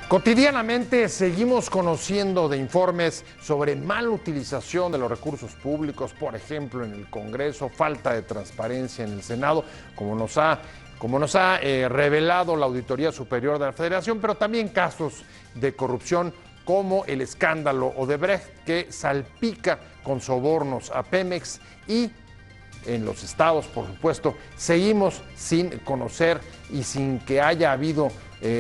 Cotidianamente seguimos conociendo de informes sobre mala utilización de los recursos públicos, por ejemplo en el Congreso, falta de transparencia en el Senado, como nos ha revelado la Auditoría Superior de la Federación, pero también casos de corrupción como el escándalo Odebrecht, que salpica con sobornos a Pemex, y en los estados, por supuesto, seguimos sin conocer y sin que haya habido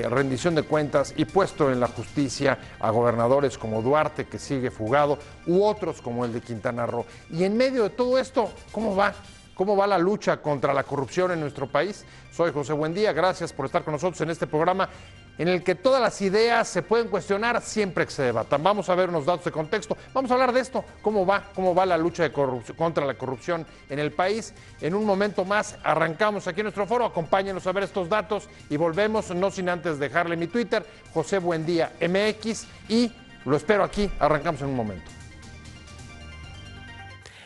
rendición de cuentas y puesto en la justicia a gobernadores como Duarte, que sigue fugado, u otros como el de Quintana Roo. Y en medio de todo esto, ¿cómo va? ¿Cómo va la lucha contra la corrupción en nuestro país? Soy José Buendía, gracias por estar con nosotros en este programa en el que todas las ideas se pueden cuestionar siempre que se debatan. Vamos a ver unos datos de contexto, vamos a hablar de esto, cómo va la lucha contra la corrupción en el país. En un momento más arrancamos aquí en nuestro foro, acompáñenos a ver estos datos y volvemos, no sin antes dejarle mi Twitter, José Buendía MX, y lo espero aquí, arrancamos en un momento.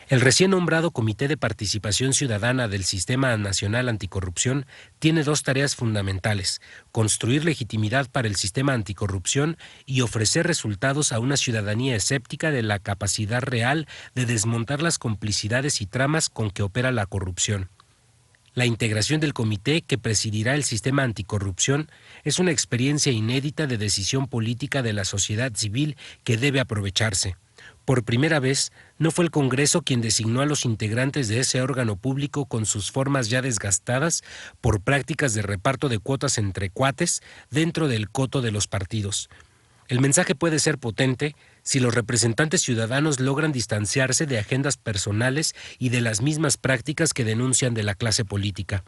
El recién nombrado Comité de Participación Ciudadana del Sistema Nacional Anticorrupción tiene dos tareas fundamentales: construir legitimidad para el sistema anticorrupción y ofrecer resultados a una ciudadanía escéptica de la capacidad real de desmontar las complicidades y tramas con que opera la corrupción. La integración del comité que presidirá el sistema anticorrupción es una experiencia inédita de decisión política de la sociedad civil que debe aprovecharse. Por primera vez, no fue el Congreso quien designó a los integrantes de ese órgano público con sus formas ya desgastadas por prácticas de reparto de cuotas entre cuates dentro del coto de los partidos. El mensaje puede ser potente si los representantes ciudadanos logran distanciarse de agendas personales y de las mismas prácticas que denuncian de la clase política.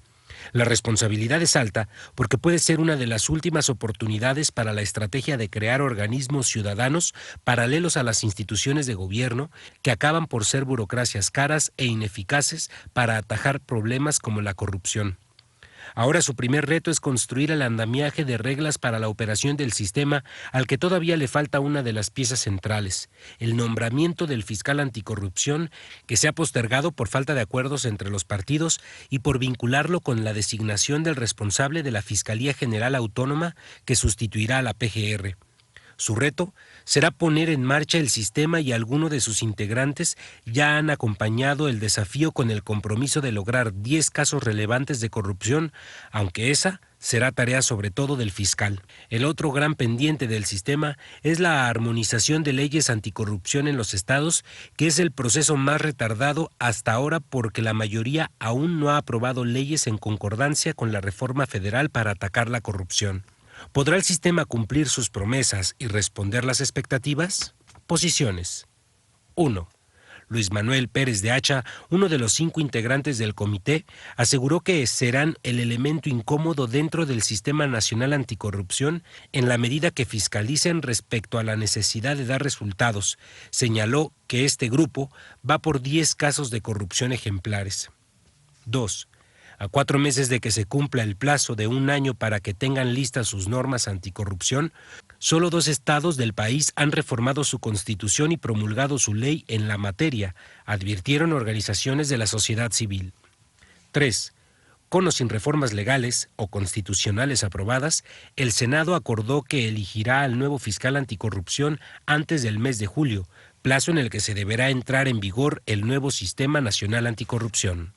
La responsabilidad es alta porque puede ser una de las últimas oportunidades para la estrategia de crear organismos ciudadanos paralelos a las instituciones de gobierno que acaban por ser burocracias caras e ineficaces para atajar problemas como la corrupción. Ahora su primer reto es construir el andamiaje de reglas para la operación del sistema, al que todavía le falta una de las piezas centrales: el nombramiento del fiscal anticorrupción, que se ha postergado por falta de acuerdos entre los partidos y por vincularlo con la designación del responsable de la Fiscalía General Autónoma, que sustituirá a la PGR. Su reto será poner en marcha el sistema, y algunos de sus integrantes ya han acompañado el desafío con el compromiso de lograr 10 casos relevantes de corrupción, aunque esa será tarea sobre todo del fiscal. El otro gran pendiente del sistema es la armonización de leyes anticorrupción en los estados, que es el proceso más retardado hasta ahora porque la mayoría aún no ha aprobado leyes en concordancia con la reforma federal para atacar la corrupción. ¿Podrá el sistema cumplir sus promesas y responder las expectativas? Posiciones. 1. Luis Manuel Pérez de Hacha, uno de los 5 integrantes del comité, aseguró que serán el elemento incómodo dentro del Sistema Nacional Anticorrupción en la medida que fiscalicen respecto a la necesidad de dar resultados. Señaló que este grupo va por 10 casos de corrupción ejemplares. 2. A 4 meses de que se cumpla el plazo de 1 año para que tengan listas sus normas anticorrupción, solo 2 estados del país han reformado su constitución y promulgado su ley en la materia, advirtieron organizaciones de la sociedad civil. 3. Con o sin reformas legales o constitucionales aprobadas, el Senado acordó que elegirá al nuevo fiscal anticorrupción antes del mes de julio, plazo en el que se deberá entrar en vigor el nuevo Sistema Nacional Anticorrupción.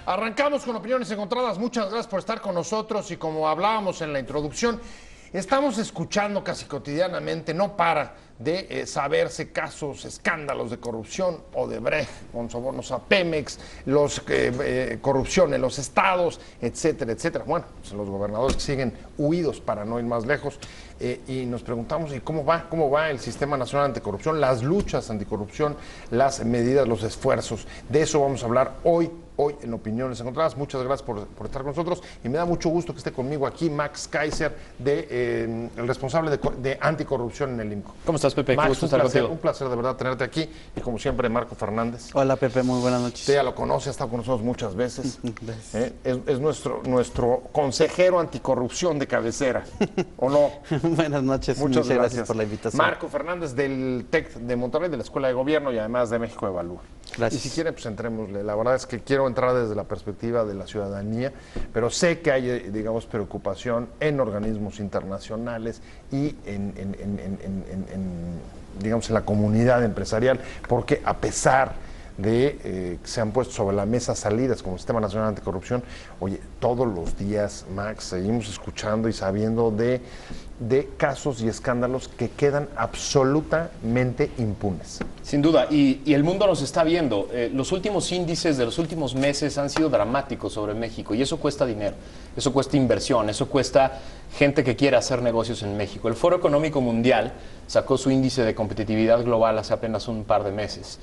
Arrancamos con opiniones encontradas. Muchas gracias por estar con nosotros, y como hablábamos en la introducción, estamos escuchando casi cotidianamente, no para de saberse casos, escándalos de corrupción, Odebrecht, con sobornos a Pemex, corrupción en los estados, etcétera, etcétera. Bueno, pues los gobernadores siguen huidos para no ir más lejos, y nos preguntamos, ¿y cómo va el Sistema Nacional Anticorrupción, las luchas anticorrupción, las medidas, los esfuerzos? De eso vamos a hablar hoy en Opiniones Encontradas. Muchas gracias por estar con nosotros, y me da mucho gusto que esté conmigo aquí Max Kaiser, el responsable de anticorrupción en el INCO. ¿Cómo estás, Pepe? Max, gusto estar contigo. Un placer de verdad tenerte aquí, y como siempre Marco Fernández. Hola, Pepe, muy buenas noches. Usted ya lo conoce, ha estado con nosotros muchas veces. Es nuestro consejero anticorrupción de cabecera, ¿o no? Buenas noches, muchas gracias por la invitación. Marco Fernández, del TEC de Monterrey, de la Escuela de Gobierno, y además de México Evalúa. Gracias. Y si quiere, pues entrémosle. La verdad es que quiero entrar desde la perspectiva de la ciudadanía, pero sé que hay, digamos, preocupación en organismos internacionales y digamos, en la comunidad empresarial, porque a pesar de que se han puesto sobre la mesa salidas como el Sistema Nacional Anticorrupción, oye, todos los días, Max, seguimos escuchando y sabiendo de casos y escándalos que quedan absolutamente impunes. Sin duda, y el mundo nos está viendo. Los últimos índices de los últimos meses han sido dramáticos sobre México, y eso cuesta dinero, eso cuesta inversión, eso cuesta gente que quiere hacer negocios en México. El Foro Económico Mundial sacó su índice de competitividad global hace apenas un par de meses.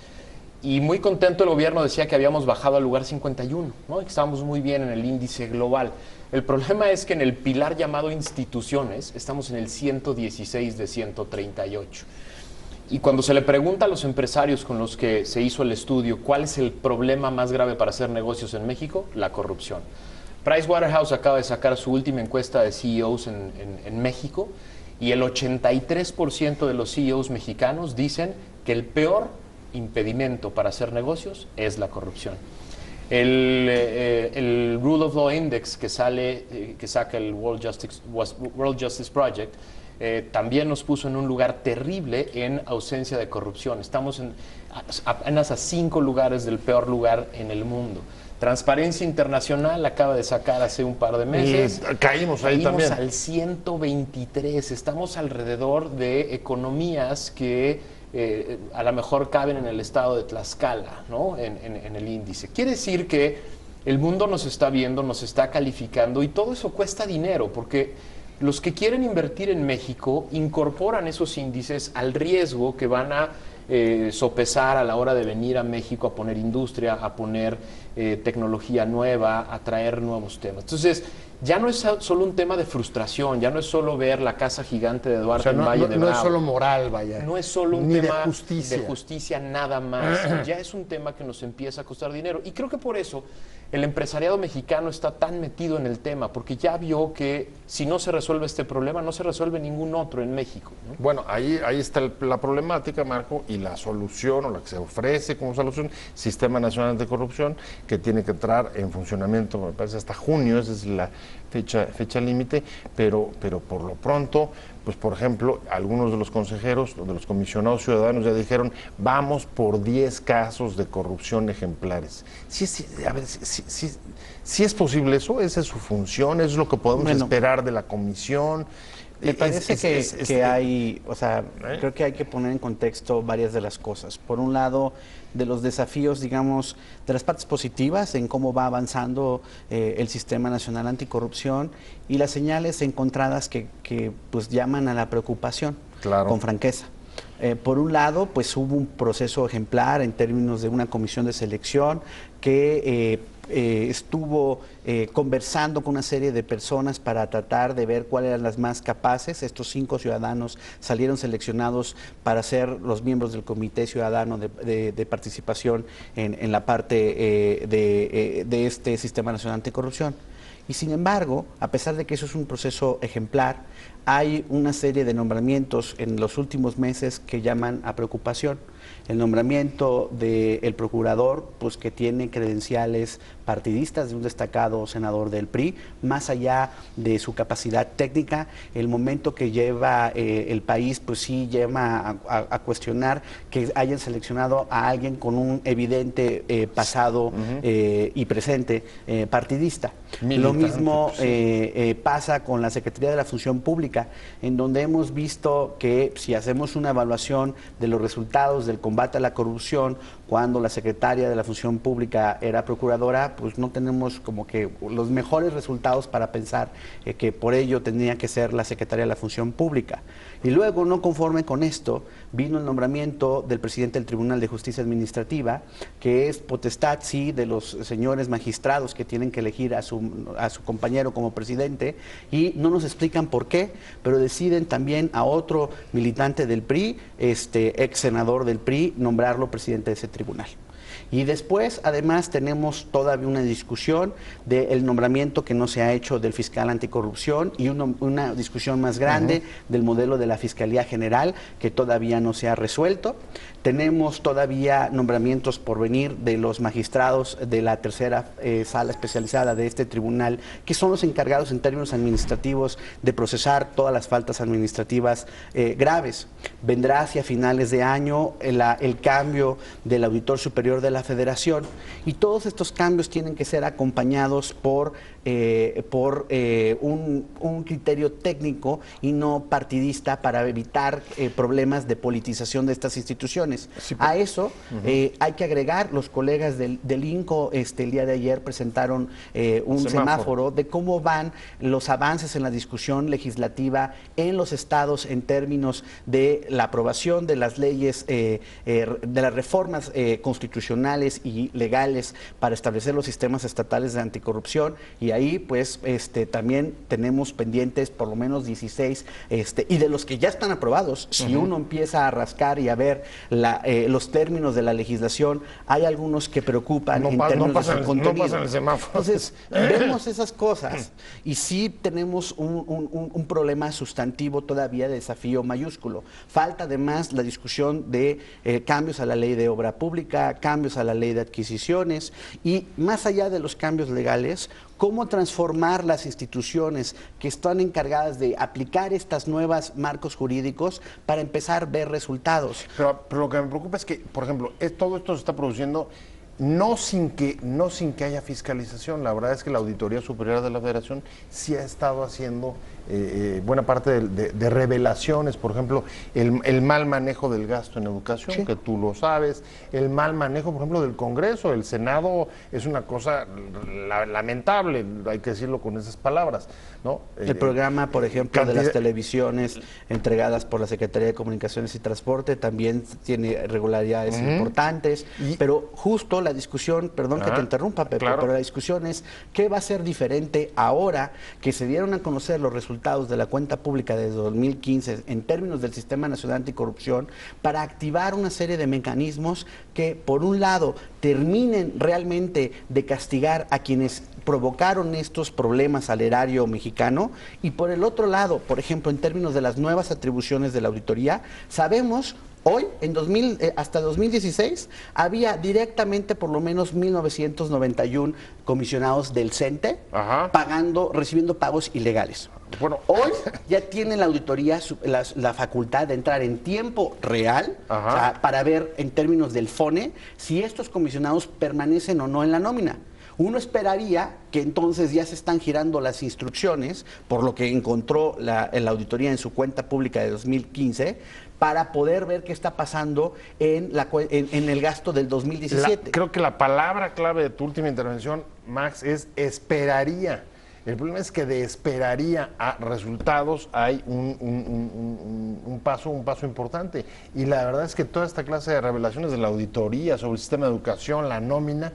Y muy contento el gobierno decía que habíamos bajado al lugar 51, ¿no? Y que estábamos muy bien en el índice global. El problema es que en el pilar llamado instituciones estamos en el 116 de 138. Y cuando se le pregunta a los empresarios con los que se hizo el estudio cuál es el problema más grave para hacer negocios en México, la corrupción. Pricewaterhouse acaba de sacar su última encuesta de CEOs en México, y el 83% de los CEOs mexicanos dicen que el peor impedimento para hacer negocios es la corrupción. El Rule of Law Index que saca el World Justice Project también nos puso en un lugar terrible en ausencia de corrupción. Estamos apenas a 5 lugares del peor lugar en el mundo. Transparencia Internacional acaba de sacar hace un par de meses. Y caímos ahí también. Al 123. Estamos alrededor de economías que a lo mejor caben en el estado de Tlaxcala, ¿no? En el índice. Quiere decir que el mundo nos está viendo, nos está calificando, y todo eso cuesta dinero, porque los que quieren invertir en México incorporan esos índices al riesgo que van a sopesar a la hora de venir a México a poner industria, a poner tecnología nueva, a traer nuevos temas. Entonces, ya no es solo un tema de frustración, ya no es solo ver la casa gigante de Duarte en Valle de Bravo. No es solo moral, vaya. No es solo un Ni tema de justicia nada más. Ya es un tema que nos empieza a costar dinero. Y creo que por eso el empresariado mexicano está tan metido en el tema, porque ya vio que si no se resuelve este problema, no se resuelve ningún otro en México, ¿no? Bueno, ahí está la problemática, Marco, y la solución, o la que se ofrece como solución, Sistema Nacional Anticorrupción, que tiene que entrar en funcionamiento, me parece, hasta junio, esa es la fecha límite, pero por lo pronto, pues por ejemplo, algunos de los consejeros, de los comisionados ciudadanos ya dijeron, vamos por 10 casos de corrupción ejemplares. Si es posible eso, esa es su función, eso es lo que podemos esperar de la comisión. Me parece que hay, o sea, creo que hay que poner en contexto varias de las cosas. Por un lado, de los desafíos, digamos, de las partes positivas en cómo va avanzando el Sistema Nacional Anticorrupción, y las señales encontradas que pues llaman a la preocupación, claro, con franqueza. Por un lado, pues hubo un proceso ejemplar en términos de una comisión de selección que estuvo conversando con una serie de personas para tratar de ver cuáles eran las más capaces. Estos 5 ciudadanos salieron seleccionados para ser los miembros del Comité Ciudadano de Participación en la parte de este Sistema Nacional Anticorrupción. Y sin embargo, a pesar de que eso es un proceso ejemplar, hay una serie de nombramientos en los últimos meses que llaman a preocupación. El nombramiento del procurador, pues que tiene credenciales partidistas, de un destacado senador del PRI, más allá de su capacidad técnica, el momento que lleva el país, pues sí lleva a cuestionar que hayan seleccionado a alguien con un evidente pasado y presente partidista. Militante. Lo mismo pasa con la Secretaría de la Función Pública, en donde hemos visto que si hacemos una evaluación de los resultados del combate a la corrupción, cuando la secretaria de la Función Pública era procuradora, pues no tenemos como que los mejores resultados para pensar que por ello tendría que ser la secretaria de la Función Pública. Y luego, no conforme con esto, vino el nombramiento del presidente del Tribunal de Justicia Administrativa, que es potestad, sí, de los señores magistrados que tienen que elegir a su compañero como presidente, y no nos explican por qué, pero deciden también a otro militante del PRI, ex senador del PRI, nombrarlo presidente de ese tribunal. Y después, además, tenemos todavía una discusión del nombramiento que no se ha hecho del fiscal anticorrupción y una discusión más grande del modelo de la Fiscalía General que todavía no se ha resuelto. Tenemos todavía nombramientos por venir de los magistrados de la tercera sala especializada de este tribunal, que son los encargados en términos administrativos de procesar todas las faltas administrativas graves. Vendrá hacia finales de año el cambio del Auditor Superior de la Federación, y todos estos cambios tienen que ser acompañados por un criterio técnico y no partidista para evitar problemas de politización de estas instituciones. Sí, a eso hay que agregar, los colegas del INCO el día de ayer presentaron un semáforo de cómo van los avances en la discusión legislativa en los estados en términos de la aprobación de las leyes, de las reformas constitucionales y legales para establecer los sistemas estatales de anticorrupción, y ahí pues también tenemos pendientes por lo menos 16, y de los que ya están aprobados, si uno empieza a rascar y a ver los términos de la legislación, hay algunos que preocupan en términos de su contenido. No pasan el semáforo. Entonces, vemos esas cosas y sí tenemos un problema sustantivo todavía de desafío mayúsculo. Falta además la discusión de cambios a la ley de obra pública, cambios a la ley de adquisiciones, y más allá de los cambios legales, cómo transformar las instituciones que están encargadas de aplicar estas nuevas marcos jurídicos para empezar a ver resultados. Pero lo que me preocupa es que, por ejemplo, todo esto se está produciendo no sin que haya fiscalización. La verdad es que la Auditoría Superior de la Federación sí ha estado haciendo buena parte de revelaciones, por ejemplo, el mal manejo del gasto en educación, sí, que tú lo sabes, el mal manejo, por ejemplo, del Congreso, el Senado es una cosa lamentable, hay que decirlo con esas palabras, ¿no? El programa, por ejemplo, de las televisiones entregadas por la Secretaría de Comunicaciones y Transporte también tiene irregularidades importantes, pero justo la discusión, perdón que te interrumpa, Pepe, claro, pero la discusión es qué va a ser diferente ahora que se dieron a conocer los resultados de la cuenta pública de 2015 en términos del Sistema Nacional Anticorrupción, para activar una serie de mecanismos que, por un lado, terminen realmente de castigar a quienes provocaron estos problemas al erario mexicano, y por el otro lado, por ejemplo, en términos de las nuevas atribuciones de la auditoría, sabemos hoy, hasta 2016, había directamente por lo menos 1,991 comisionados del CENTE recibiendo pagos ilegales. Bueno, hoy ya tiene la auditoría la facultad de entrar en tiempo real, o sea, para ver en términos del FONE si estos comisionados permanecen o no en la nómina. Uno esperaría que entonces ya se están girando las instrucciones, por lo que encontró la auditoría en su cuenta pública de 2015, para poder ver qué está pasando en el gasto del 2017. Creo que la palabra clave de tu última intervención, Max, es esperaría. El problema es que de esperaría a resultados hay un paso importante. Y la verdad es que toda esta clase de revelaciones de la auditoría sobre el sistema de educación, la nómina,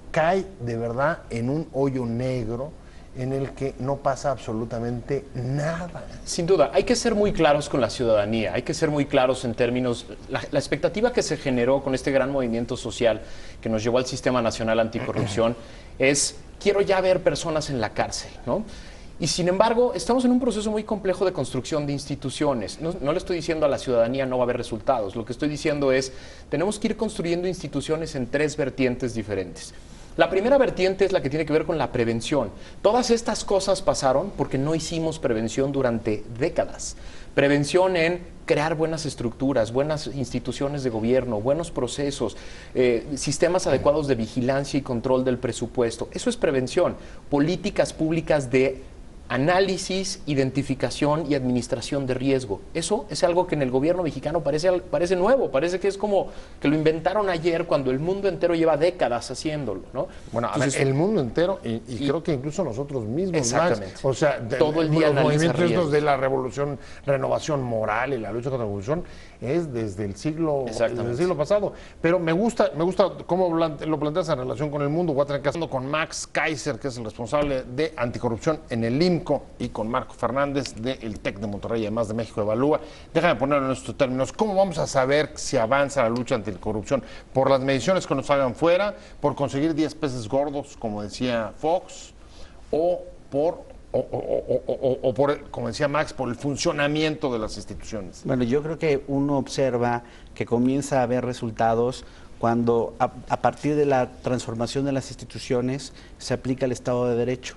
cae de verdad en un hoyo negro en el que no pasa absolutamente nada. Sin duda, hay que ser muy claros con la ciudadanía, hay que ser muy claros en términos, la expectativa que se generó con este gran movimiento social que nos llevó al Sistema Nacional Anticorrupción es, quiero ya ver personas en la cárcel, ¿no? Y sin embargo, estamos en un proceso muy complejo de construcción de instituciones. No le estoy diciendo a la ciudadanía no va a haber resultados, lo que estoy diciendo es, tenemos que ir construyendo instituciones en 3 vertientes diferentes. La primera vertiente es la que tiene que ver con la prevención. Todas estas cosas pasaron porque no hicimos prevención durante décadas. Prevención en crear buenas estructuras, buenas instituciones de gobierno, buenos procesos, sistemas adecuados de vigilancia y control del presupuesto. Eso es prevención. Políticas públicas de análisis, identificación y administración de riesgo. Eso es algo que en el gobierno mexicano parece nuevo, parece que es como que lo inventaron ayer cuando el mundo entero lleva décadas haciéndolo, ¿no? Bueno, entonces, el mundo entero y creo que incluso nosotros mismos, exactamente. Max, o sea, todo el día los movimientos estos de la revolución, renovación moral y la lucha contra la corrupción es desde el siglo pasado. Pero me gusta cómo lo planteas en relación con el mundo. Voy a tener que hacerlo con Max Kaiser, que es el responsable de anticorrupción en el INCO. Cinco y con Marco Fernández del TEC de Monterrey, además de México Evalúa. Déjame ponerlo en estos términos. ¿Cómo vamos a saber si avanza la lucha anticorrupción? ¿Por las mediciones que nos hagan fuera? ¿Por conseguir 10 peces gordos, como decía Fox? ¿O por, como decía Max, por el funcionamiento de las instituciones? Bueno, yo creo que uno observa que comienza a haber resultados cuando a partir de la transformación de las instituciones se aplica el Estado de Derecho.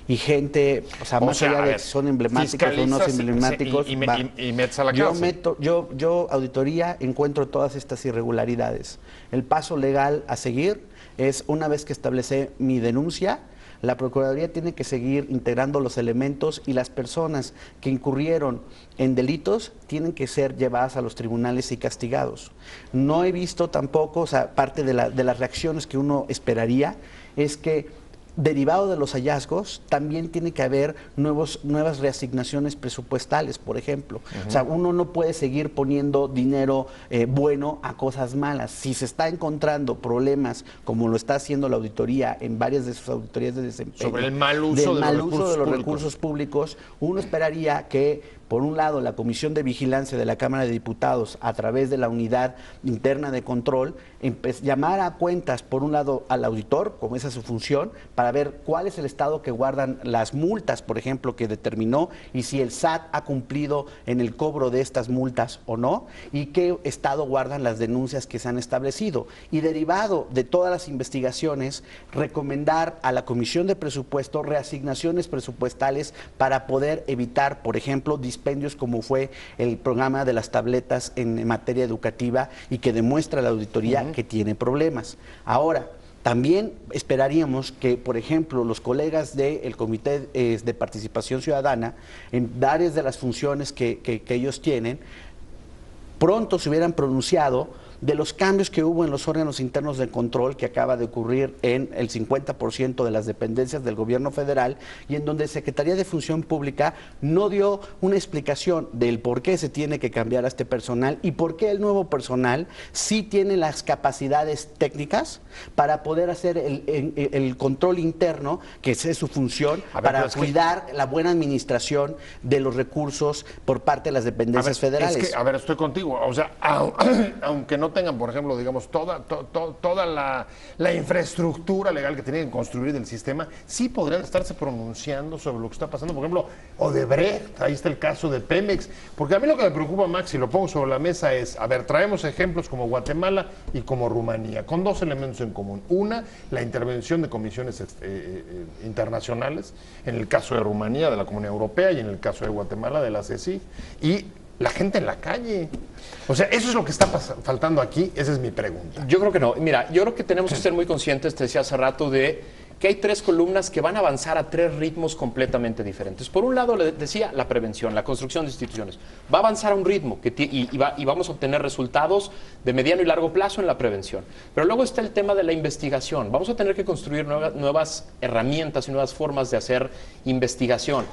Y gente, o sea, más allá de si son emblemáticos o no emblemáticos, y metes a la cárcel. Yo, auditoría, encuentro todas estas irregularidades. El paso legal a seguir es, una vez que establece mi denuncia, la Procuraduría tiene que seguir integrando los elementos y las personas que incurrieron en delitos tienen que ser llevadas a los tribunales y castigados. No he visto tampoco, o sea, parte de las reacciones que uno esperaría es que derivado de los hallazgos, también tiene que haber nuevas reasignaciones presupuestales, por ejemplo. O sea, uno no puede seguir poniendo dinero bueno a cosas malas. Si se está encontrando problemas, como lo está haciendo la auditoría en varias de sus auditorías de desempeño, sobre el mal uso de los recursos públicos, uno esperaría que, por un lado, la Comisión de Vigilancia de la Cámara de Diputados, a través de la Unidad Interna de Control, llamar a cuentas, por un lado, al auditor, como esa es su función, para ver cuál es el estado que guardan las multas, por ejemplo, que determinó, y si el SAT ha cumplido en el cobro de estas multas o no, y qué estado guardan las denuncias que se han establecido. Y derivado de todas las investigaciones, recomendar a la Comisión de Presupuesto reasignaciones presupuestales para poder evitar, por ejemplo, dispendios como fue el programa de las tabletas en materia educativa y que demuestra la auditoría que tiene problemas. Ahora, también esperaríamos que, por ejemplo, los colegas del Comité de Participación Ciudadana, en varias de las funciones que ellos tienen, pronto se hubieran pronunciado de los cambios que hubo en los órganos internos de control que acaba de ocurrir en el 50% de las dependencias del gobierno federal y en donde Secretaría de Función Pública no dio una explicación del por qué se tiene que cambiar a este personal y por qué el nuevo personal sí tiene las capacidades técnicas para poder hacer el control interno, que es su función, para cuidar la buena administración de los recursos por parte de las dependencias federales. Es que, a ver, estoy contigo. O sea, aunque no tengan, por ejemplo, digamos, toda la infraestructura legal que tienen que construir del sistema, sí podrían estarse pronunciando sobre lo que está pasando. Por ejemplo, Odebrecht, ahí está el caso de Pemex. Porque a mí lo que me preocupa, Max, y lo pongo sobre la mesa es, a ver, traemos ejemplos como Guatemala y como Rumanía, con dos elementos en común. Una, la intervención de comisiones internacionales, en el caso de Rumanía, de la Comunidad Europea, y en el caso de Guatemala, de la CECIG, y la gente en la calle. O sea, eso es lo que está faltando aquí, esa es mi pregunta. Yo creo que no. Mira, yo creo que tenemos que ser muy conscientes, te decía hace rato, de que hay tres columnas que van a avanzar a tres ritmos completamente diferentes. Por un lado, le decía, la prevención, la construcción de instituciones. Va a avanzar a un ritmo y vamos a obtener resultados de mediano y largo plazo en la prevención. Pero luego está el tema de la investigación. Vamos a tener que construir nuevas herramientas y nuevas formas de hacer investigación.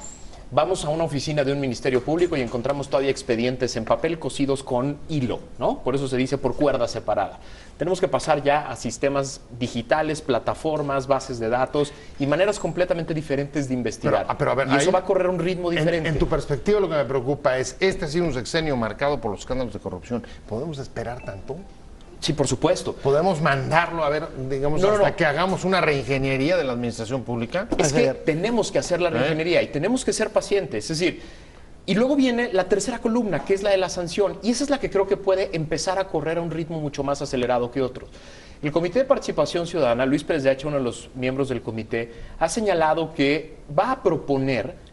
Vamos a una oficina de un ministerio público y encontramos todavía expedientes en papel cosidos con hilo, ¿no? Por eso se dice por cuerda separada. Tenemos que pasar ya a sistemas digitales, plataformas, bases de datos y maneras completamente diferentes de investigar. Pero a ver, y eso va a correr a un ritmo diferente. En tu perspectiva, lo que me preocupa es, este ha sido un sexenio marcado por los escándalos de corrupción. ¿Podemos esperar tanto? Sí, por supuesto. ¿Podemos mandarlo a ver, digamos, que hagamos una reingeniería de la administración pública? Es que tenemos que hacer la reingeniería y tenemos que ser pacientes. Es decir, y luego viene la tercera columna, que es la de la sanción. Y esa es la que creo que puede empezar a correr a un ritmo mucho más acelerado que otros. El Comité de Participación Ciudadana, Luis Pérez de Hacha, uno de los miembros del comité, ha señalado que va a proponer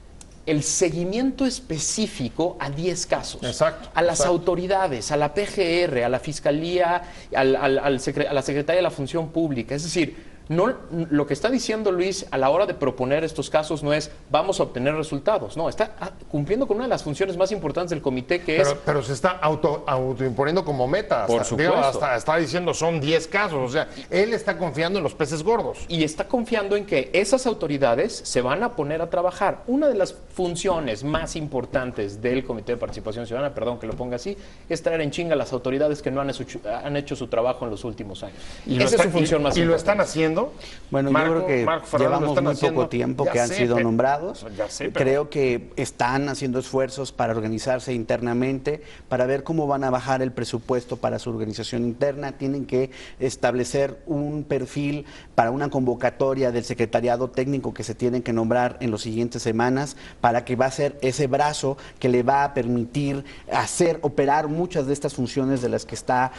el seguimiento específico a 10 casos. Exacto. A las autoridades, a la PGR, a la Fiscalía, a la Secretaría de la Función Pública. Es decir, no, lo que está diciendo Luis a la hora de proponer estos casos no es vamos a obtener resultados. No, está cumpliendo con una de las funciones más importantes del comité, que pero se está autoimponiendo como meta. Por supuesto. Hasta está diciendo son 10 casos. O sea, él está confiando en los peces gordos. Y está confiando en que esas autoridades se van a poner a trabajar. Una de las funciones más importantes del Comité de Participación Ciudadana, perdón que lo ponga así, es traer en chinga a las autoridades que no han hecho su trabajo en los últimos años. Esa es su función más importante. Y lo están haciendo haciendo? Bueno, Marco, yo creo que Marco Fernández, ¿lo llevamos están muy haciendo? poco tiempo Ya que han sé, sido pero- nombrados. Ya sé, pero- Creo que están haciendo esfuerzos para organizarse internamente, para ver cómo van a bajar el presupuesto para su organización interna. Tienen que establecer un perfil para una convocatoria del secretariado técnico que se tienen que nombrar en las siguientes semanas, para que va a ser ese brazo que le va a permitir operar muchas de estas funciones de las que está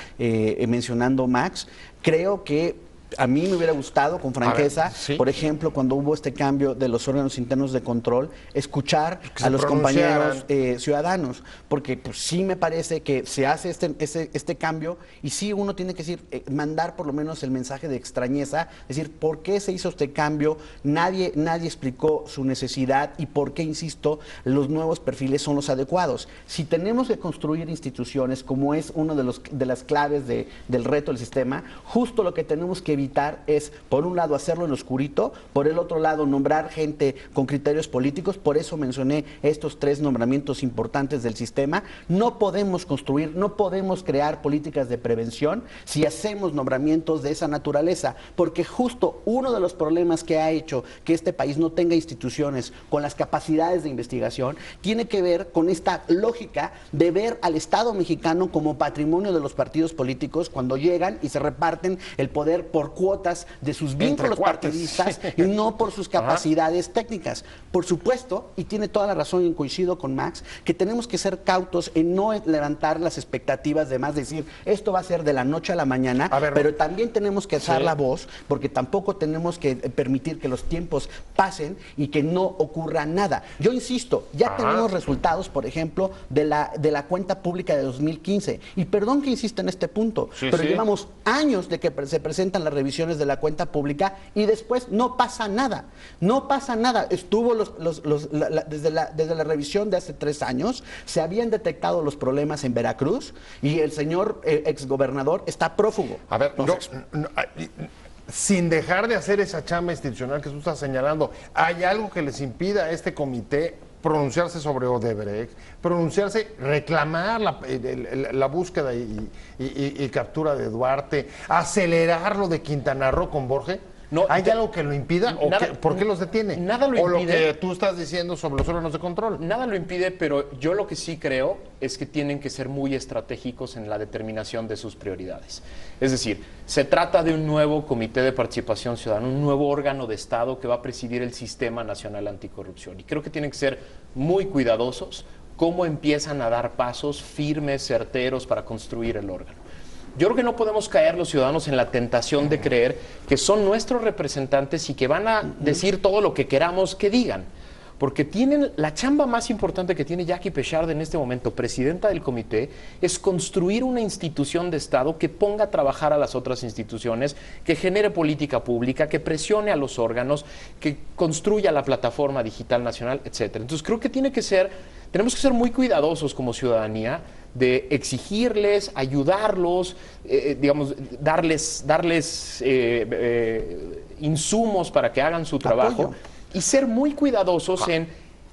mencionando Max. Creo que a mí me hubiera gustado, con franqueza, sí. por ejemplo, cuando hubo este cambio de los órganos internos de control, escuchar Que a se los pronunciaran. compañeros ciudadanos, porque pues, sí me parece que se hace este cambio y sí uno tiene que decir, mandar por lo menos el mensaje de extrañeza, decir, ¿por qué se hizo este cambio? Nadie explicó su necesidad y por qué, insisto, los nuevos perfiles son los adecuados. Si tenemos que construir instituciones, como es uno de las claves del reto del sistema, justo lo que tenemos que evitar es, por un lado, hacerlo en oscurito, por el otro lado, nombrar gente con criterios políticos. Por eso mencioné estos 3 nombramientos importantes del sistema. No podemos construir, no podemos crear políticas de prevención si hacemos nombramientos de esa naturaleza, porque justo uno de los problemas que ha hecho que este país no tenga instituciones con las capacidades de investigación tiene que ver con esta lógica de ver al Estado mexicano como patrimonio de los partidos políticos cuando llegan y se reparten el poder por cuotas de sus vínculos cuates. partidistas y no por sus capacidades técnicas. Por supuesto, y tiene toda la razón y coincido con Max, que tenemos que ser cautos en no levantar las expectativas de más, decir, esto va a ser de la noche a la mañana, A ver, pero también tenemos que alzar sí. la voz, porque tampoco tenemos que permitir que los tiempos pasen y que no ocurra nada. Yo insisto, ya tenemos resultados, por ejemplo, de la cuenta pública de 2015, y perdón que insista en este punto, Sí, pero sí. llevamos años de que se presentan las revisiones de la cuenta pública y después no pasa nada. No pasa nada. Estuvo desde la revisión de hace 3 años, se habían detectado los problemas en Veracruz y el señor exgobernador está prófugo. A ver, Entonces, sin dejar de hacer esa chamba institucional que tú estás señalando, ¿hay algo que les impida a este comité pronunciarse sobre Odebrecht, reclamar la búsqueda y captura de Duarte, acelerar lo de Quintana Roo con Borges? No, ¿Hay algo que lo impida? ¿O nada- por qué los detiene? nada lo ¿O lo impide. que tú estás diciendo sobre los órganos de control? Nada lo impide, pero yo lo que sí creo es que tienen que ser muy estratégicos en la determinación de sus prioridades. Es decir, se trata de un nuevo Comité de Participación Ciudadana, un nuevo órgano de Estado que va a presidir el Sistema Nacional Anticorrupción. Y creo que tienen que ser muy cuidadosos cómo empiezan a dar pasos firmes, certeros para construir el órgano. Yo creo que no podemos caer los ciudadanos en la tentación de creer que son nuestros representantes y que van a decir todo lo que queramos que digan. Porque tienen la chamba más importante que tiene Jackie Pechard en este momento, presidenta del comité, es construir una institución de Estado que ponga a trabajar a las otras instituciones, que genere política pública, que presione a los órganos, que construya la plataforma digital nacional, etcétera. Entonces creo que tenemos que ser muy cuidadosos como ciudadanía de exigirles, ayudarlos, digamos, darles insumos para que hagan su trabajo. Apoyo. Y ser muy cuidadosos en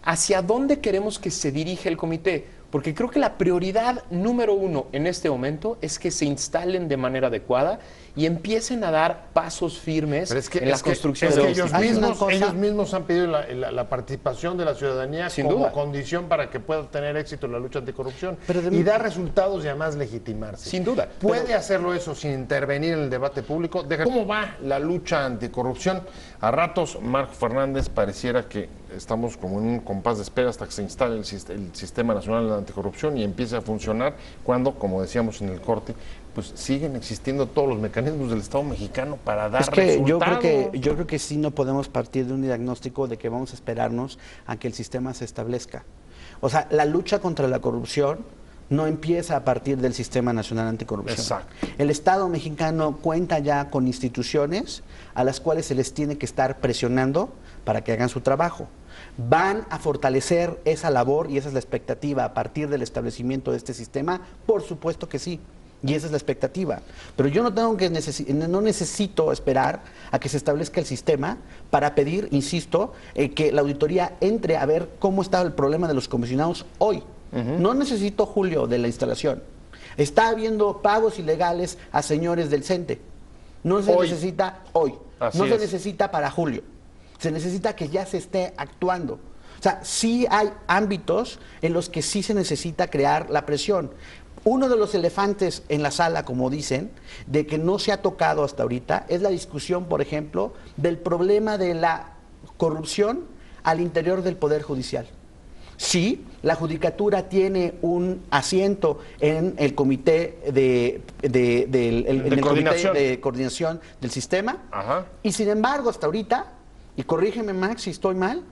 hacia dónde queremos que se dirige el comité. Porque creo que la prioridad número 1 en este momento es que se instalen de manera adecuada y empiecen a dar pasos firmes Pero es que, en la construcción es de que los ellos, institutos. ellos mismos han pedido la participación de la ciudadanía Sin como duda. condición para que pueda tener éxito en la lucha anticorrupción Pero y dar resultados y además legitimarse. Sin duda. ¿Puede hacerlo eso sin intervenir en el debate público? ¿Cómo va la lucha anticorrupción? A ratos, Marco Fernández, pareciera que estamos como en un compás de espera hasta que se instale el Sistema Nacional de Anticorrupción y empiece a funcionar cuando, como decíamos en el corte, pues siguen existiendo todos los mecanismos del Estado mexicano para dar es que resultados. yo creo que sí no podemos partir de un diagnóstico de que vamos a esperarnos a que el sistema se establezca. O sea, la lucha contra la corrupción no empieza a partir del Sistema Nacional Anticorrupción. Exacto. El Estado mexicano cuenta ya con instituciones a las cuales se les tiene que estar presionando para que hagan su trabajo. ¿Van a fortalecer esa labor y esa es la expectativa a partir del establecimiento de este sistema? Por supuesto que sí. Y esa es la expectativa. Pero yo no necesito esperar a que se establezca el sistema para pedir, insisto, que la auditoría entre a ver cómo está el problema de los comisionados hoy. No necesito, Julio, de la instalación. Está habiendo pagos ilegales a señores del CENTE. No se Hoy. necesita hoy. Así No se es. necesita para julio. Se necesita que ya se esté actuando. O sea, sí hay ámbitos en los que sí se necesita crear la presión. Uno de los elefantes en la sala, como dicen, de que no se ha tocado hasta ahorita, es la discusión, por ejemplo, del problema de la corrupción al interior del Poder Judicial. Sí, la Judicatura tiene un asiento en el comité coordinación. de coordinación del sistema, Ajá. y sin embargo, hasta ahorita, y corrígeme Max si estoy mal,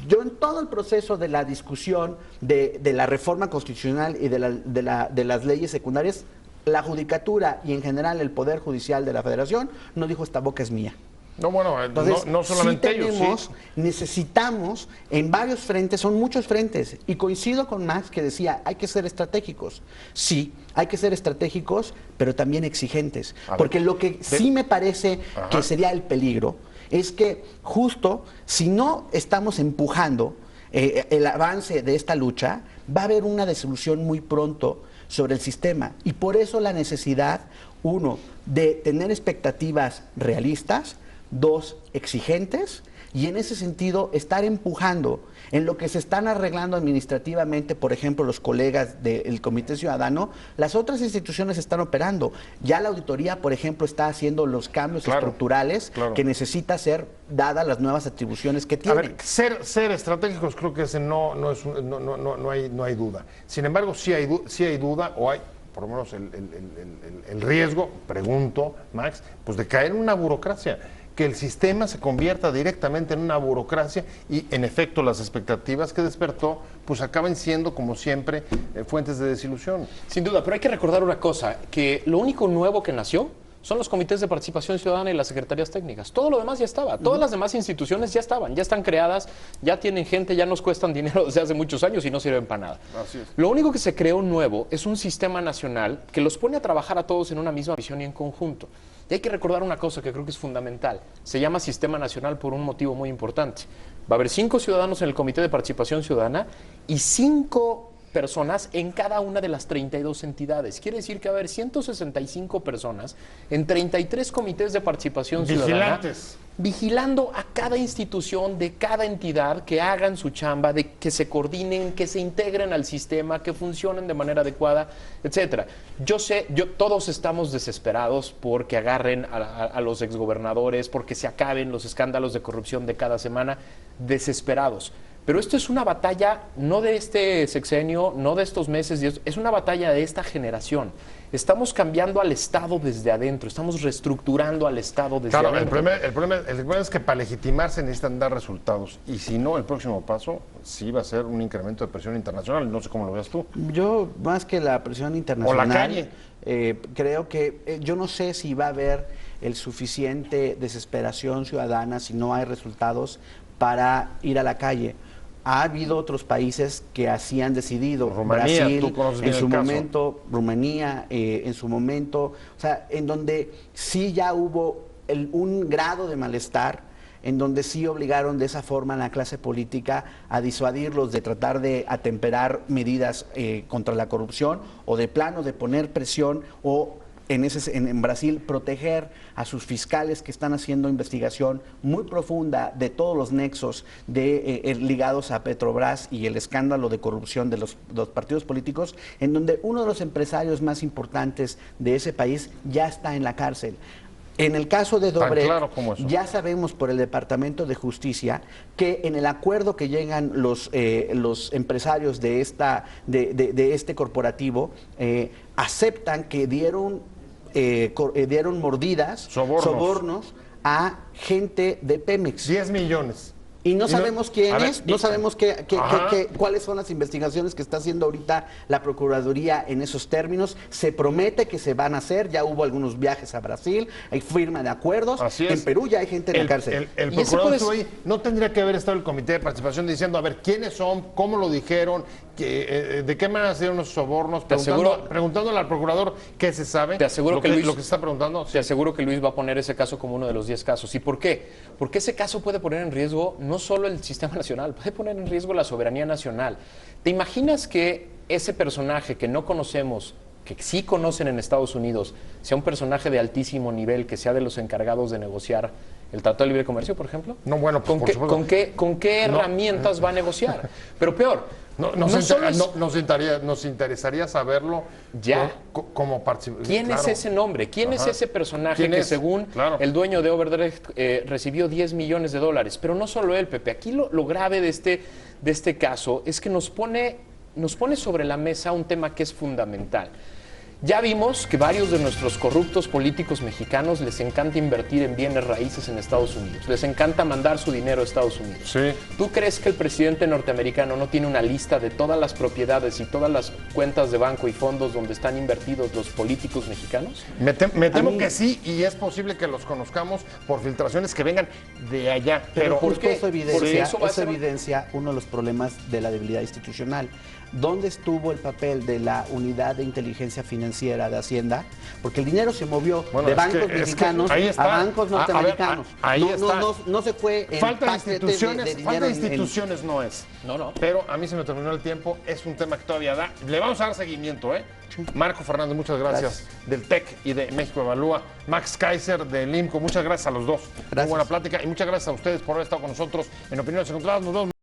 yo en todo el proceso de la discusión de la reforma constitucional y de las leyes secundarias, la Judicatura y en general el Poder Judicial de la Federación no dijo esta boca es mía. No, bueno, Entonces, no solamente sí tenemos, ellos, necesitamos en varios frentes, son muchos frentes, y coincido con Max que decía, hay que ser estratégicos. Sí, hay que ser estratégicos, pero también exigentes. A ver, Porque lo que sí me parece Ajá. que sería el peligro es que justo si no estamos empujando el avance de esta lucha, va a haber una desilusión muy pronto sobre el sistema. Y por eso la necesidad, uno, de tener expectativas realistas, dos, exigentes, y en ese sentido estar empujando en lo que se están arreglando administrativamente, por ejemplo, los colegas del Comité Ciudadano, las otras instituciones están operando. Ya la auditoría, por ejemplo, está haciendo los cambios estructurales que necesita ser dadas las nuevas atribuciones que tiene. A ver, ser estratégicos creo que ese no hay duda. Sin embargo, sí hay duda, o hay por lo menos el riesgo, pregunto, Max, pues de caer en una burocracia, que el sistema se convierta directamente en una burocracia y en efecto las expectativas que despertó pues acaban siendo como siempre fuentes de desilusión. Sin duda, pero hay que recordar una cosa, que lo único nuevo que nació son los comités de participación ciudadana y las secretarías técnicas. Todo lo demás ya estaba. Todas las demás instituciones ya estaban, ya están creadas, ya tienen gente, ya nos cuestan dinero desde hace muchos años y no sirven para nada. Así es. Lo único que se creó nuevo es un sistema nacional que los pone a trabajar a todos en una misma visión y en conjunto. Y hay que recordar una cosa que creo que es fundamental. Se llama Sistema Nacional por un motivo muy importante. Va a haber 5 ciudadanos en el Comité de Participación Ciudadana y 5 personas en cada una de las 32 entidades. Quiere decir que va a haber 165 personas en 33 comités de participación ciudadana vigilando a cada institución de cada entidad que hagan su chamba, de que se coordinen, que se integren al sistema, que funcionen de manera adecuada, etcétera. Yo sé, todos estamos desesperados porque agarren a los exgobernadores, porque se acaben los escándalos de corrupción de cada semana, desesperados. Pero esto es una batalla no de este sexenio, no de estos meses, es una batalla de esta generación. Estamos cambiando al Estado desde adentro, estamos reestructurando al Estado desde adentro. El problema es que para legitimarse necesitan dar resultados. Y si no, el próximo paso sí va a ser un incremento de presión internacional. No sé cómo lo veas tú. Yo, más que la presión internacional, o la calle. Creo que yo no sé si va a haber el suficiente desesperación ciudadana si no hay resultados para ir a la calle. Ha habido otros países que así han decidido. Rumanía, Brasil, tú conoces bien en su el caso. momento, Rumanía, en su momento, o sea, en donde sí ya hubo un grado de malestar, en donde sí obligaron de esa forma a la clase política a disuadirlos de tratar de atemperar medidas contra la corrupción o de plano de poner presión o en Brasil proteger a sus fiscales que están haciendo investigación muy profunda de todos los nexos ligados a Petrobras y el escándalo de corrupción de los partidos políticos, en donde uno de los empresarios más importantes de ese país ya está en la cárcel. En el caso de Dobrecht, claro como eso. ya sabemos por el Departamento de Justicia que en el acuerdo que llegan los empresarios de este corporativo aceptan que dieron mordidas, sobornos a gente de Pemex. 10 millones. Y no sabemos quién es, no sabemos cuáles son las investigaciones que está haciendo ahorita la Procuraduría en esos términos. Se promete que se van a hacer, ya hubo algunos viajes a Brasil, hay firma de acuerdos. Así es. En Perú ya hay gente en la cárcel. El procurador estuvo ahí. No tendría que haber estado el comité de participación diciendo, a ver, quiénes son, cómo lo dijeron, de qué manera se dieron los sobornos, preguntándole al procurador qué se sabe. Te aseguro lo que Luis, lo que se está preguntando. Te aseguro que Luis va a poner ese caso como uno de los 10 casos. ¿Y por qué? Porque ese caso puede poner en riesgo no solo el sistema nacional, puede poner en riesgo la soberanía nacional. ¿Te imaginas que ese personaje que no conocemos que sí conocen en Estados Unidos sea un personaje de altísimo nivel, que sea de los encargados de negociar el Tratado de Libre Comercio, por ejemplo? No, bueno, pues, por supuesto. ¿Con qué herramientas va a negociar? Pero peor, nos interesaría saberlo ya. Como participante. ¿Quién es ese nombre? ¿Quién es ese personaje que según el dueño de Overdrive recibió $10 millones? Pero no solo él, Pepe. Aquí lo grave de este caso es que nos pone sobre la mesa un tema que es fundamental. Ya vimos que varios de nuestros corruptos políticos mexicanos les encanta invertir en bienes raíces en Estados Unidos. Les encanta mandar su dinero a Estados Unidos. Sí. ¿Tú crees que el presidente norteamericano no tiene una lista de todas las propiedades y todas las cuentas de banco y fondos donde están invertidos los políticos mexicanos? Me temo que sí, y es posible que los conozcamos por filtraciones que vengan de allá. Pero ¿por qué? Eso evidencia uno de los problemas de la debilidad institucional. ¿Dónde estuvo el papel de la unidad de inteligencia financiera de Hacienda? Porque el dinero se movió de bancos mexicanos a bancos norteamericanos. No se fue en falta de instituciones no es. No. Pero a mí se me terminó el tiempo. Es un tema que todavía da. Le vamos a dar seguimiento, ¿eh? Marco Fernández, muchas gracias. Del TEC y de México Evalúa. Max Kaiser del IMCO, muchas gracias a los dos. Muy buena plática y muchas gracias a ustedes por haber estado con nosotros en Opiniones Encontradas. Nos vemos.